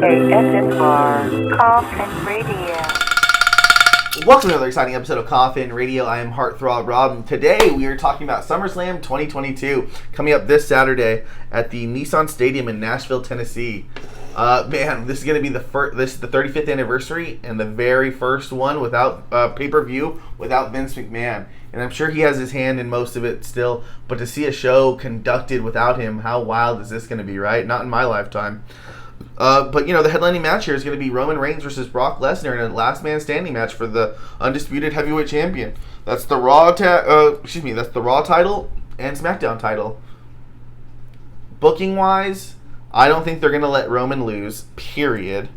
ASMR Coffin Radio. Welcome to another exciting episode of Coffin Radio. I am Heartthrob Rob, and today we are talking about SummerSlam 2022 coming up this Saturday at the Nissan Stadium in Nashville, Tennessee. Man, this is going to be the 35th anniversary and the very first one without pay-per-view without Vince McMahon. And I'm sure he has his hand in most of it still, but to see a show conducted without him, how wild is this going to be, right? Not in my lifetime. But, you know, the headlining match here is going to be Roman Reigns versus Brock Lesnar in a last man standing match for the Undisputed Heavyweight Champion. That's the Raw that's the Raw title and SmackDown title. Booking-wise, I don't think they're going to let Roman lose, period.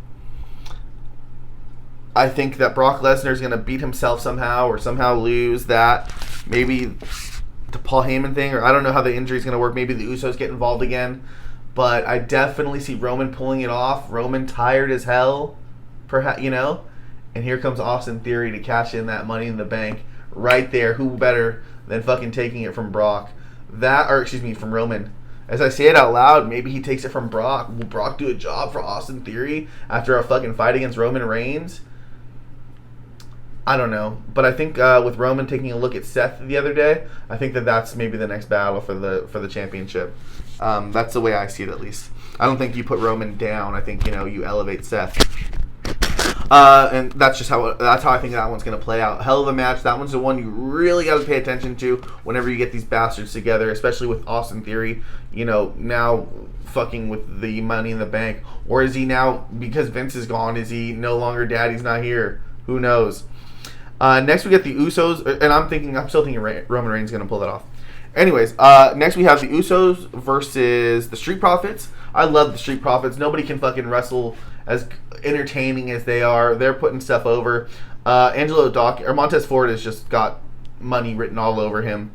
I think that Brock Lesnar is going to beat himself somehow or somehow lose that. Maybe the Paul Heyman thing, or I don't know how the injury is going to work. Maybe the Usos get involved again. But I definitely see Roman pulling it off. Roman tired as hell, perhaps, you know. And here comes Austin Theory to cash in that Money in the Bank right there. Who better than fucking taking it from Brock? From Roman. As I say it out loud, maybe he takes it from Brock. Will Brock do a job for Austin Theory after a fucking fight against Roman Reigns? I don't know. But I think with Roman taking a look at Seth the other day, I think that's maybe the next battle for the championship. That's the way I see it, at least. I don't think you put Roman down. I think, you elevate Seth. And that's how I think that one's going to play out. Hell of a match. That one's the one you really got to pay attention to whenever you get these bastards together, especially with Austin Theory, now fucking with the Money in the Bank. Or is he now, because Vince is gone, is he no longer Daddy's not here? Who knows? Next we get the Usos, and I'm still thinking Roman Reigns is going to pull that off. Anyways, next we have the Usos versus the Street Profits. I love the Street Profits. Nobody can fucking wrestle as entertaining as they are. They're putting stuff over. Montez Ford has just got money written all over him.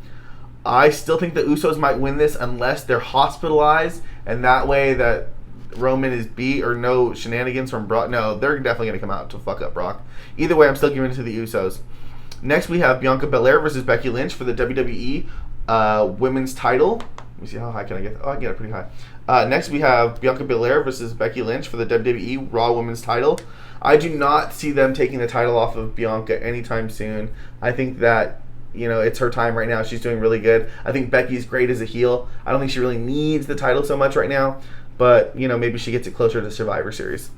I still think the Usos might win this unless they're hospitalized, and that way that Roman is beat or no shenanigans from Brock. No, they're definitely going to come out to fuck up Brock. Either way, I'm still giving it to the Usos. Next, we have Bianca Belair versus Becky Lynch for the WWE women's title. Let me see, how high can I get? Oh, I can get it pretty high. Next, we have Bianca Belair versus Becky Lynch for the WWE Raw women's title. I do not see them taking the title off of Bianca anytime soon. I think that, it's her time right now. She's doing really good. I think Becky's great as a heel. I don't think she really needs the title so much right now. But, maybe she gets it closer to Survivor Series.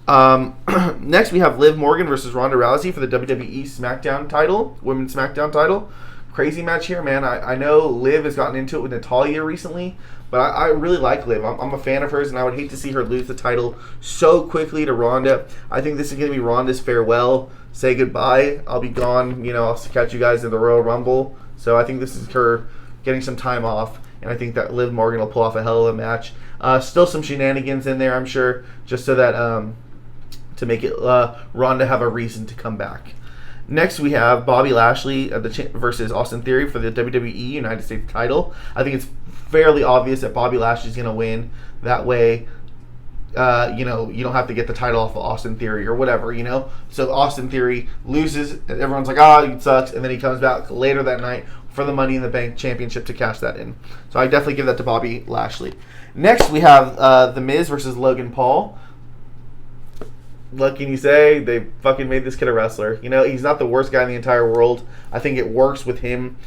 Next, we have Liv Morgan versus Ronda Rousey for the WWE SmackDown title, Women's SmackDown title. Crazy match here, man. I know Liv has gotten into it with Natalya recently, but I really like Liv. I'm a fan of hers, and I would hate to see her lose the title so quickly to Ronda. I think this is going to be Ronda's farewell. Say goodbye. I'll be gone. I'll catch you guys in the Royal Rumble. So I think this is her getting some time off, and I think that Liv Morgan will pull off a hell of a match. Still some shenanigans in there, I'm sure, just so that to make it Ronda have a reason to come back. Next, we have Bobby Lashley versus Austin Theory for the WWE United States title. I think it's fairly obvious that Bobby Lashley's going to win. That way, you don't have to get the title off of Austin Theory or whatever, So Austin Theory loses, and everyone's like, he sucks, and then he comes back later that night for the Money in the Bank championship to cash that in. So I definitely give that to Bobby Lashley. Next, we have The Miz versus Logan Paul. What can you say? They fucking made this kid a wrestler. He's not the worst guy in the entire world. I think it works with him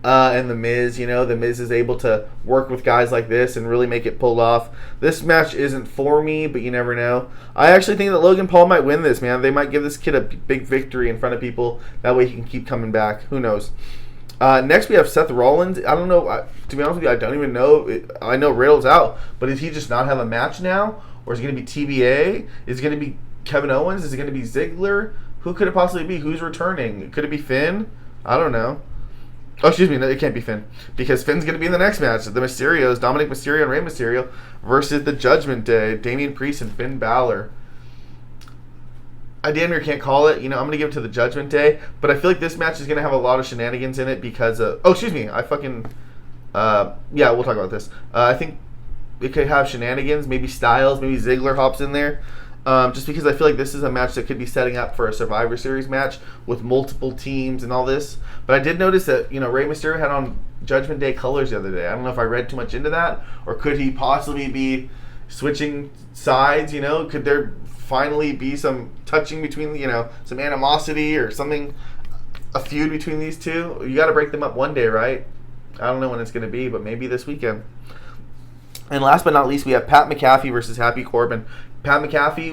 and The Miz. The Miz is able to work with guys like this and really make it pull off. This match isn't for me, but you never know. I actually think that Logan Paul might win this, man. They might give this kid a big victory in front of people. That way he can keep coming back. Who knows? Next, we have Seth Rollins. I don't know. To be honest with you, I don't even know. I know Riddle's out, but does he just not have a match now? Or is it going to be TBA? Is it going to be Kevin Owens? Is it going to be Ziggler? Who could it possibly be? Who's returning? Could it be Finn? I don't know. Oh, excuse me. No, it can't be Finn. Because Finn's going to be in the next match. The Mysterios, Dominic Mysterio and Rey Mysterio versus the Judgment Day, Damian Priest and Finn Balor. I damn near can't call it. I'm going to give it to the Judgment Day. But I feel like this match is going to have a lot of shenanigans in it because of... Oh, excuse me. Yeah, we'll talk about this. I think it could have shenanigans. Maybe Styles. Maybe Ziggler hops in there. Just because I feel like this is a match that could be setting up for a Survivor Series match with multiple teams and all this. But I did notice that, Rey Mysterio had on Judgment Day colors the other day. I don't know if I read too much into that, or could he possibly be switching sides, you know? Could there finally be some touching between, you know, some animosity or something, a feud between these two? You got to break them up one day, right? I don't know when it's going to be, but maybe this weekend. And last but not least, we have Pat McAfee versus Happy Corbin. Pat McAfee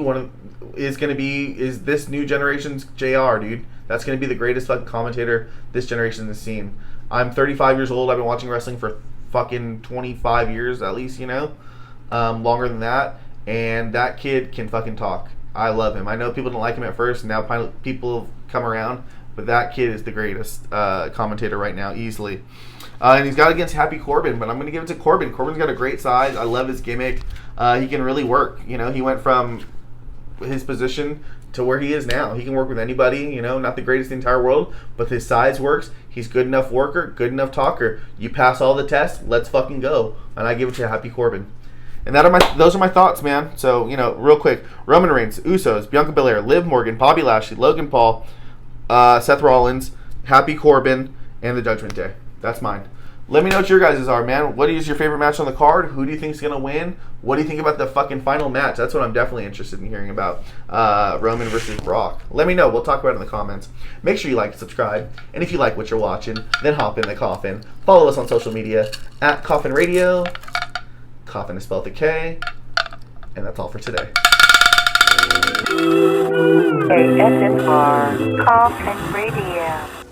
is this new generation's JR, dude. That's going to be the greatest fucking commentator this generation has seen. I'm 35 years old. I've been watching wrestling for fucking 25 years at least, you know, longer than that. And that kid can fucking talk. I love him. I know people don't like him at first. Now people have come around. But that kid is the greatest commentator right now, easily. And he's got against Happy Corbin, but I'm going to give it to Corbin. Corbin's got a great size. I love his gimmick. He can really work. You know, he went from his position to where he is now. He can work with anybody, you know, not the greatest in the entire world, but his size works. He's good enough worker, good enough talker. You pass all the tests, let's fucking go. And I give it to Happy Corbin. And those are my thoughts, man. So, you know, real quick. Roman Reigns, Usos, Bianca Belair, Liv Morgan, Bobby Lashley, Logan Paul, Seth Rollins, Happy Corbin, and the Judgment Day. That's mine. Let me know what your guys' are, man. What is your favorite match on the card? Who do you think is going to win? What do you think about the fucking final match? That's what I'm definitely interested in hearing about. Roman versus Brock. Let me know. We'll talk about it in the comments. Make sure you like and subscribe. And if you like what you're watching, then hop in the coffin. Follow us on social media at Coffin Radio. Coffin is spelled with a K. And that's all for today. ASMR Coffin Radio.